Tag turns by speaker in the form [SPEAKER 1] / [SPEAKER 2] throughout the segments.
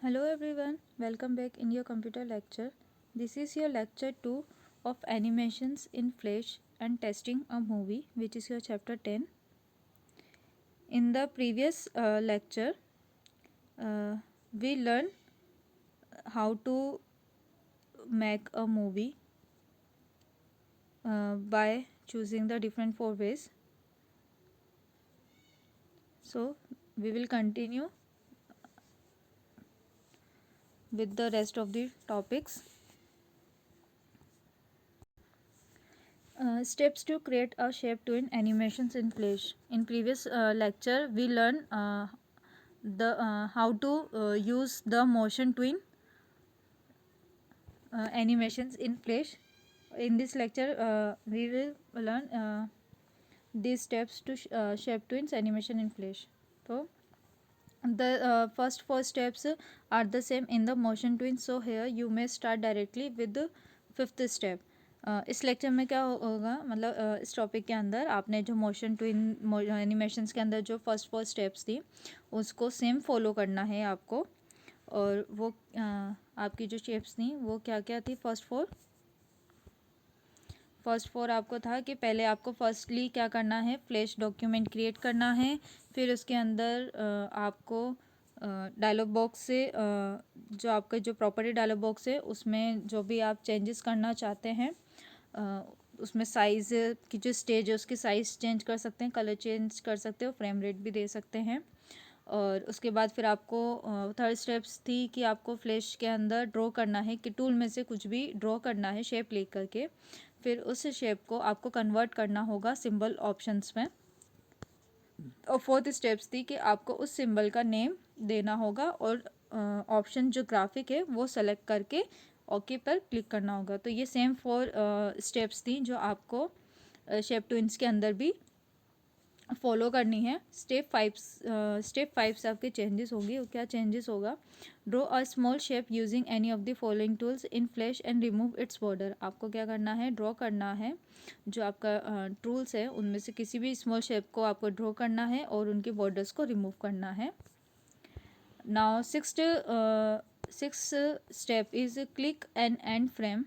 [SPEAKER 1] Hello everyone, welcome back in your computer lecture. This is your lecture 2 of animations in Flash and testing a movie, which is your chapter 10. In the previous lecture, we learned how to make a movie by choosing the different 4 ways. So, we will continue with the rest of the topics. Steps to create a shape twin animations in Flash. In previous lecture, we learned how to use the motion twin animations in Flash. In this lecture, we will learn these steps to shape twins animation in Flash. So, the first 4 steps are the same in the motion twin. So here you may start directly with the 5th step. इस lecture में क्या होगा, मतलब इस topic के अंदर आपने जो मोशन ट्विन एनिमेशंस के अंदर जो फर्स्ट 4 स्टेप्स थी उसको सेम फॉलो करना है आपको. और वो आपकी जो शेप्स थी वो क्या क्या थी. फर्स्ट फोर आपको था कि पहले आपको फर्स्टली क्या करना है, फ्लैश डॉक्यूमेंट क्रिएट करना है. फिर उसके अंदर आपको डायलॉग बॉक्स से जो आपका जो प्रॉपर्टी डायलॉग बॉक्स है उसमें जो भी आप चेंजेस करना चाहते हैं उसमें साइज़ की जो स्टेज है उसकी साइज़ चेंज कर सकते हैं, कलर चेंज कर सकते हो, फ्रेम रेट भी दे सकते हैं. और उसके बाद फिर आपको थर्ड स्टेप्स थी कि आपको फ्लैश के अंदर ड्रॉ करना है, कि टूल में से कुछ भी ड्रॉ करना है शेप ले करके. फिर उस शेप को आपको कन्वर्ट करना होगा सिंबल ऑप्शंस में. और फोर्थ स्टेप्स थी कि आपको उस सिंबल का नेम देना होगा और ऑप्शन जो ग्राफिक है वो सेलेक्ट करके ओके पर क्लिक करना होगा. तो ये सेम 4 स्टेप्स थी जो आपको शेप ट्विन्स के अंदर भी फॉलो करनी है. स्टेप 5 से आपके चेंजेस होंगे. क्या चेंजेस होगा, draw a small shape using any of the following tools in flash and remove its border. आपको क्या करना है, ड्रॉ करना है जो आपका टूल्स है उनमें से किसी भी स्मॉल शेप को आपको ड्रॉ करना है और उनके बॉर्डर्स को रिमूव करना है. Now six step is click an end frame.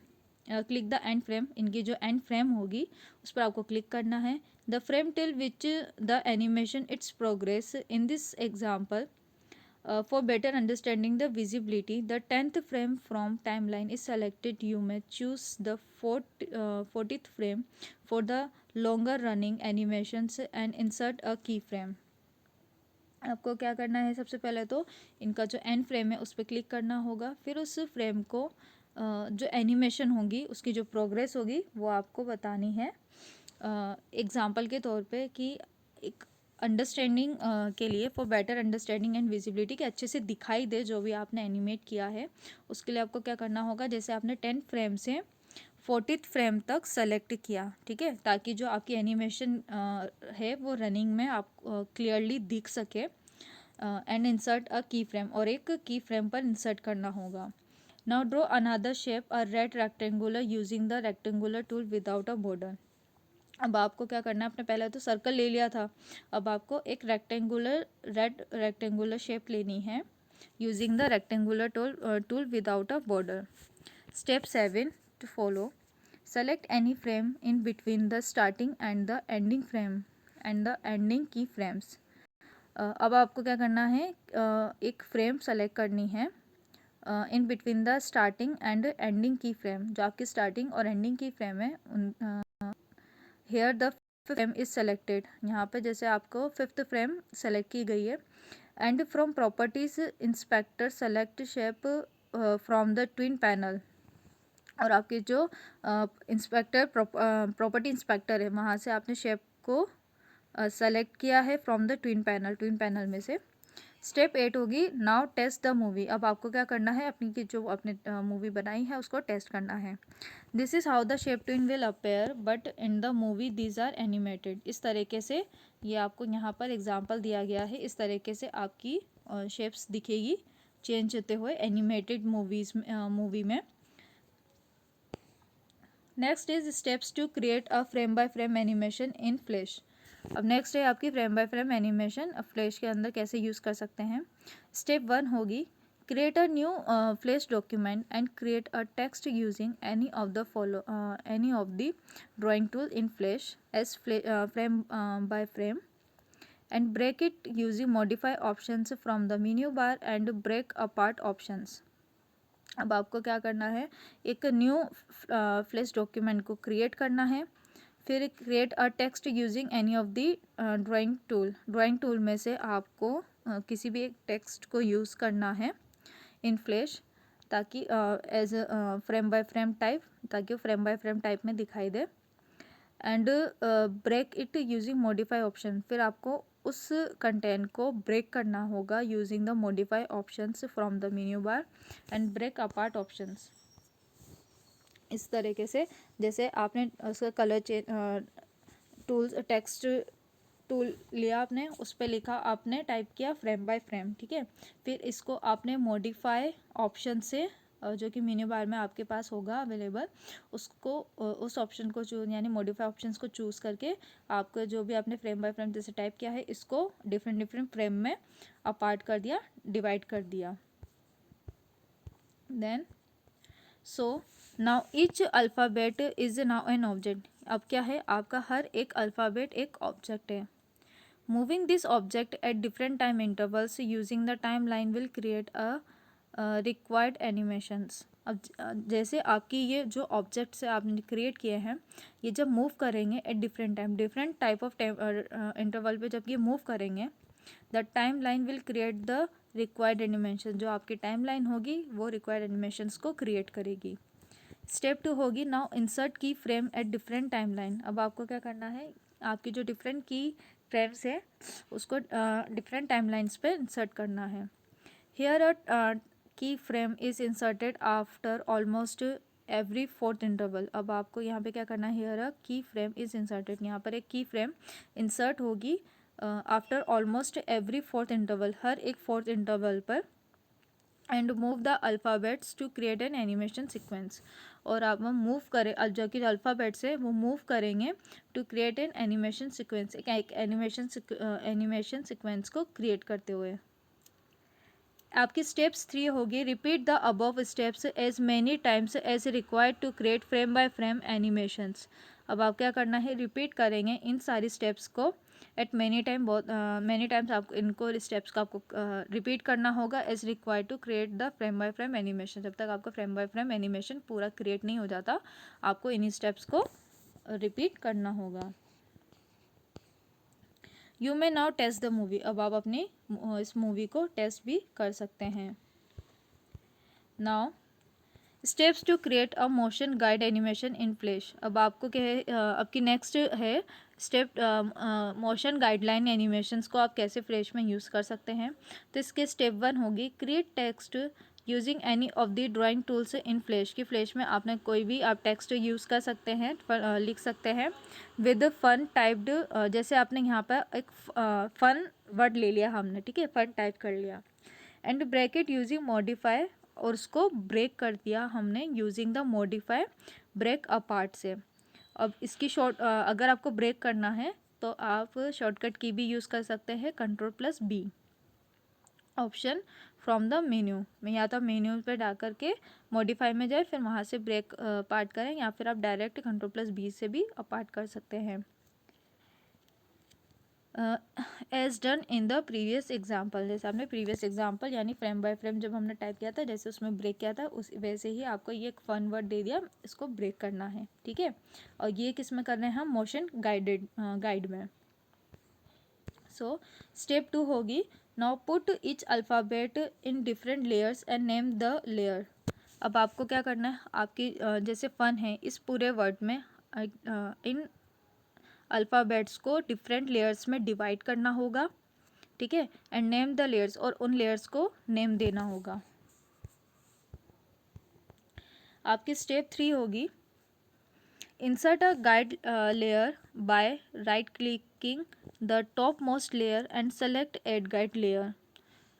[SPEAKER 1] Click the end frame. इनकी जो एंड फ्रेम होगी उस पर आपको क्लिक करना है. The frame till which the animation it's progress. In this example for better understanding the visibility, the 10th frame from timeline is selected. You may choose the 40th frame for the longer running animations and insert a keyframe. आपको क्या करना है, सबसे पहले तो इनका जो and frame है उस पर क्लिक करना होगा. फिर उस फ्रेम को जो एनिमेशन होगी उसकी जो प्रोग्रेस होगी वो आपको बतानी है. एग्जाम्पल के तौर पे कि एक अंडरस्टैंडिंग के लिए, for better understanding and visibility, कि अच्छे से दिखाई दे जो भी आपने एनिमेट किया है, उसके लिए आपको क्या करना होगा, जैसे आपने 10 फ्रेम से 40th फ्रेम तक सेलेक्ट किया, ठीक है, ताकि जो आपकी एनिमेशन है वो रनिंग में आप क्लियरली दिख सके. एंड इंसर्ट अ की फ्रेम, और एक की फ्रेम पर इंसर्ट करना होगा. Now draw another shape a red rectangular using the rectangular tool without a border. अब आपको क्या करना है, आपने पहले तो सर्कल ले लिया था, अब आपको एक रेड रेक्टेंगुलर शेप लेनी है using the rectangular tool without a border. Step 7 to follow. Select any frame in between the starting and the ending frame and the ending की फ्रेम्स. अब आपको क्या करना है, एक फ्रेम सेलेक्ट करनी है in between the starting and ending की फ्रेम. जो आपकी स्टार्टिंग और एंडिंग की फ्रेम है here the frame is selected. यहाँ पे जैसे आपको 5th फ्रेम सेलेक्ट की गई है. And from properties inspector select shape from the twin panel. और आपके जो प्रॉपर्टी इंस्पेक्टर है वहाँ से आपने शेप को सेलेक्ट किया है फ्रॉम द ट्विन पैनल में से. स्टेप 8 होगी, नाउ टेस्ट द मूवी. अब आपको क्या करना है, अपनी की जो आपने मूवी बनाई है उसको टेस्ट करना है. This is how the shape tween will appear but in the movie these are animated. इस तरीके से ये आपको यहाँ पर एग्जांपल दिया गया है, इस तरीके से आपकी शेप्स दिखेगी चेंज होते हुए एनिमेटेड मूवी में. Next is steps to create a frame by frame animation in Flash. अब नेक्स्ट है आपकी frame by frame animation Flash के अंदर कैसे यूज़ कर सकते हैं. स्टेप 1 होगी Create a new Flash document and create a text using any of the drawing tool in Flash as frame by frame, and break it using modify options from the menu bar and break apart options. अब आपको क्या करना है, एक new flash document को create करना है, फिर create a text using any of the drawing tool में से आपको किसी भी एक टेक्स्ट को यूज़ करना है इन फ्लैश, ताकि as frame by frame type, ताकि वो फ्रेम बाय फ्रेम टाइप में दिखाई दे, and break it using modify option. फिर आपको उस कंटेंट को ब्रेक करना होगा using the modify options from the menu bar and break apart options. इस तरीके से जैसे आपने उसका कलर टूल्स टेक्स्ट टूल लिया, आपने उस पर लिखा, आपने टाइप किया फ्रेम बाय फ्रेम, ठीक है। फिर इसको आपने मॉडिफाई ऑप्शन से जो कि मेन्यू बार में आपके पास होगा अवेलेबल, उसको उस ऑप्शन को चूज यानी मॉडिफाई ऑप्शंस को चूज़ करके आपको जो भी आपने फ्रेम बाय फ्रेम जैसे टाइप किया है इसको डिफरेंट फ्रेम में अपार्ट कर दिया, डिवाइड कर दिया। Then so now each alphabet is now an object. अब क्या है, आपका हर एक अल्फ़ाबेट एक ऑब्जेक्ट है। Moving this object at different time intervals using the time line will create a required animations. अब जैसे आपकी ये जो ऑब्जेक्ट्स आपने क्रिएट किए हैं, ये जब मूव करेंगे at different type of interval पे जब ये मूव करेंगे, the time line will create the required animation. जो आपकी टाइम लाइन होगी वो रिक्वायर्ड एनिमेशंस को क्रिएट करेगी। स्टेप 2 होगी नाउ इंसर्ट की frame at different time line. अब आपको क्या करना है, आपकी जो डिफरेंट की फ्रेम्स है उसको डिफरेंट टाइम लाइन्स पे इंसर्ट करना है। हियर अ की frame is inserted after almost every fourth interval. अब आपको यहाँ पे क्या करना है, हियर अ की फ्रेम इज़ इंसर्टेड, यहाँ पर एक की फ्रेम इंसर्ट होगी after almost every fourth interval, हर एक फोर्थ इंटरवल पर, and move the alphabets to create an animation sequence. और आप हम मूव करें जो कि अल्फ़ाबेट्स है वो मूव करेंगे to create an animation sequence, एक एनिमेशन सीक्वेंस को क्रिएट करते हुए। आपकी स्टेप्स 3 होगी repeat the above steps as many times as required to create frame by frame animations. अब आप क्या करना है, रिपीट करेंगे इन सारी स्टेप्स को एट मैनी टाइम्स आपको इनको स्टेप्स को आपको रिपीट करना होगा as required to create the frame by frame animation. जब तक आपका फ्रेम बाय फ्रेम एनिमेशन पूरा क्रिएट नहीं हो जाता, आपको इन्हीं स्टेप्स को रिपीट करना होगा। You may now test the movie. अब आप अपनी इस मूवी को टेस्ट भी कर सकते हैं। Now steps to create a motion guide animation in Flash. अब आपको क्या है, आपकी नेक्स्ट है स्टेप मोशन गाइडलाइन एनिमेशंस को आप कैसे फ्लैश में यूज़ कर सकते हैं। तो इसके स्टेप 1 होगी create text using any of the drawing tools in flash. की फ्लैश में आपने कोई भी आप टेक्स्ट यूज़ कर सकते हैं, लिख सकते हैं विद फन टाइप्ड। जैसे आपने यहाँ पर एक फन वर्ड ले लिया हमने, ठीक है, फन टाइप कर लिया, एंड ब्रैकेट यूजिंग मॉडिफाई, और उसको ब्रेक कर दिया हमने using the modify break apart से। अब इसकी अगर आपको ब्रेक करना है तो आप शॉर्टकट की भी यूज़ कर सकते हैं, Ctrl+B option from the menu में, या तो मेन्यू पे डाल करके मॉडिफाई में जाए फिर वहाँ से ब्रेक पार्ट करें, या फिर आप डायरेक्ट Ctrl+B से भी अपार्ट कर सकते हैं as done in the previous example. जैसे आपने प्रीवियस एग्जाम्पल यानी फ्रेम बाय फ्रेम जब हमने टाइप किया था, जैसे उसमें ब्रेक किया था, उस वैसे ही आपको ये एक फन वर्ड दे दिया, इसको ब्रेक करना है, ठीक है। और ये किस में कर रहे हैं हम, मोशन गाइड में। सो स्टेप 2 होगी now put each alphabet in different layers and name the layer. अब आपको क्या करना है, आपकी जैसे फन है, इस पूरे वर्ड में इन अल्फ़ाबेट्स को डिफरेंट लेयर्स में डिवाइड करना होगा, ठीक है, एंड नेम द लेयर्स, और उन लेयर्स को नेम देना होगा। आपकी स्टेप 3 होगी insert a guide layer by right clicking the top most layer and select add guide layer.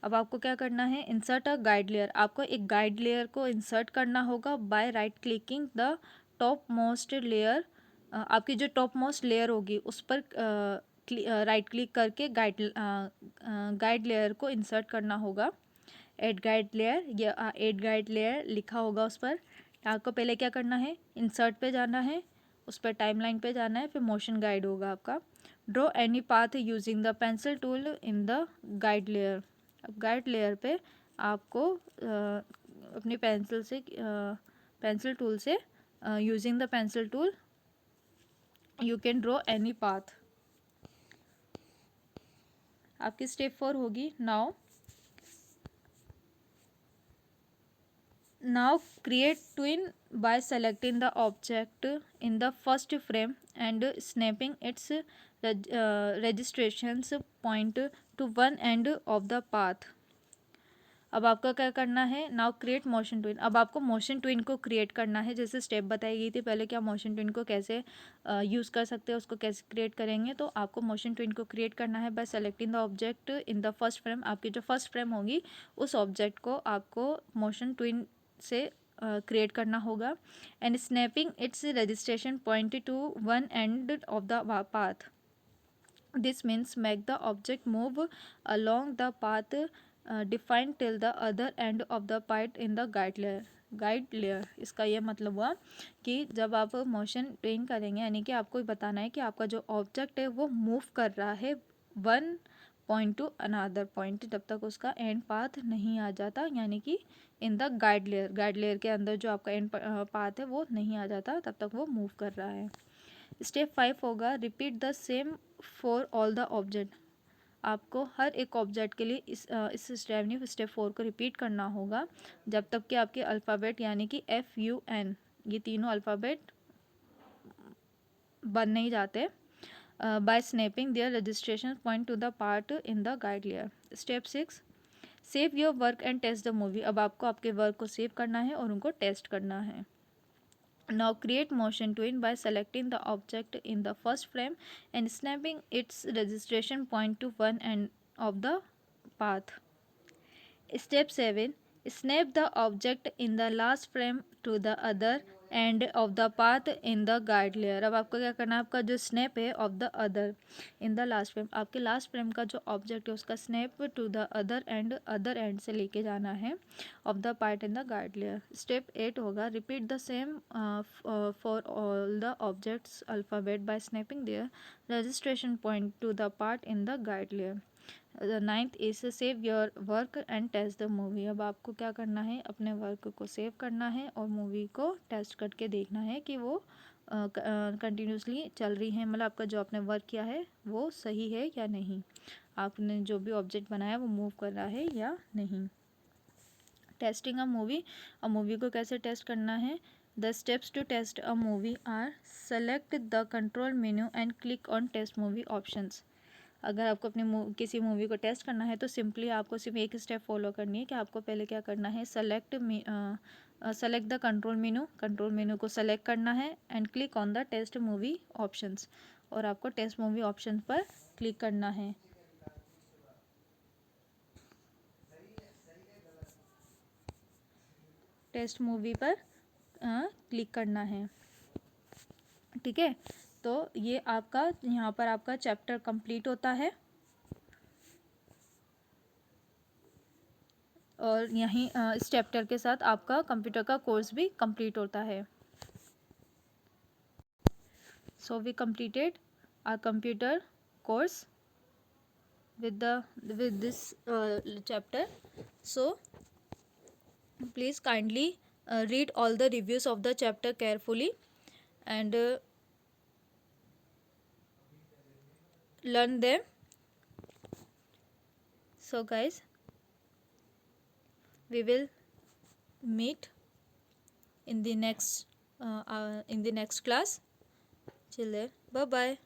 [SPEAKER 1] अब आपको क्या करना है, इंसर्ट अ गाइड लेयर, आपको एक गाइड लेयर को इंसर्ट करना होगा by right clicking the top most layer. आपकी जो टॉप मोस्ट लेयर होगी उस पर राइट क्लिक करके गाइड लेयर को इंसर्ट करना होगा, ऐड गाइड लेयर, ये ऐड गाइड लेयर लिखा होगा उस पर। आपको पहले क्या करना है, इंसर्ट पे जाना है, उस पर टाइमलाइन पे जाना है, फिर मोशन गाइड होगा आपका। Draw any path using the pencil tool in the guide layer. अब गाइड लेयर पे आपको अपनी पेंसिल टूल से using the pencil tool you can draw any path. आपकी स्टेप 4 होगी। Now create twin by selecting the object in the first frame and snapping its registrations point to one end of the path। अब आपका क्या करना है, now create motion twin. अब आपको motion twin को क्रिएट करना है, जैसे स्टेप बताई गई थी पहले कि आप मोशन ट्विन को कैसे यूज़ कर सकते हैं, उसको कैसे क्रिएट करेंगे। तो आपको मोशन ट्विन को क्रिएट करना है bye selecting the object in the first frame. आपकी जो फर्स्ट फ्रेम होगी उस ऑब्जेक्ट को आपको मोशन ट्विन से क्रिएट करना होगा। And snapping it's registration point to one and of the path. This means make the object move along the path defined till the other end of the path in the guide layer। इसका ये मतलब हुआ कि जब आप motion twin करेंगे, यानी कि आपको बताना है कि आपका जो ऑब्जेक्ट है वो मूव कर रहा है one point two another point, जब तक उसका एंड पाथ नहीं आ जाता, यानी कि इन द गाइड लेयर के अंदर जो आपका एंड पाथ है वो नहीं आ जाता, तब तक वो मूव कर रहा है। स्टेप 5 होगा repeat the same for all the object. आपको हर एक ऑब्जेक्ट के लिए इस स्टेप 4 को रिपीट करना होगा जब तक कि आपके अल्फ़ाबेट यानी कि FUN ये तीनों अल्फ़ाबेट बन नहीं जाते। By snapping their registration point to the part in the guide layer. Step 6 save your work and test the movie. अब आपको आपके वर्क को सेव करना है और उनको टेस्ट करना है। Now create motion twin by selecting the object in the first frame and snapping its registration point to one end of the path। Step 7 snap the object in the last frame to the other end of the path in the guide layer. अब आपको क्या करना है, आपका जो snap है of the other in the last frame, आपके last frame का जो ऑब्जेक्ट है उसका snap to the other end से लेके जाना है of the part in the guide layer. Step 8 होगा repeat the same for all the objects alphabet by snapping their registration point to the part in the guide layer. The 9th is save your work and test the movie. अब आपको क्या करना है, अपने work को save करना है और मूवी को टेस्ट करके देखना है कि वो कंटिन्यूसली चल रही है, मतलब आपका जो आपने वर्क किया है वो सही है या नहीं, आपने जो भी ऑब्जेक्ट बनाया वो मूव कर रहा है या नहीं। टेस्टिंग अ मूवी को कैसे टेस्ट करना है, the steps to test a movie are select the control menu and click on test movie options. अगर आपको अपनी किसी मूवी को टेस्ट करना है तो सिंपली आपको सिर्फ एक स्टेप फॉलो करनी है कि आपको पहले क्या करना है, सेलेक्ट द कंट्रोल मेनू को सेलेक्ट करना है and click on the test movie options, और आपको टेस्ट मूवी ऑप्शन पर क्लिक करना है। टेस्ट मूवी पर क्लिक करना है, ठीक है। तो ये आपका यहाँ पर आपका चैप्टर कंप्लीट होता है और यहीं इस चैप्टर के साथ आपका कंप्यूटर का कोर्स भी कंप्लीट होता है। So we completed our computer course with this chapter। So please kindly read all the reviews of the chapter carefully and learn them। So guys, we will meet in the next class। Till then, bye bye।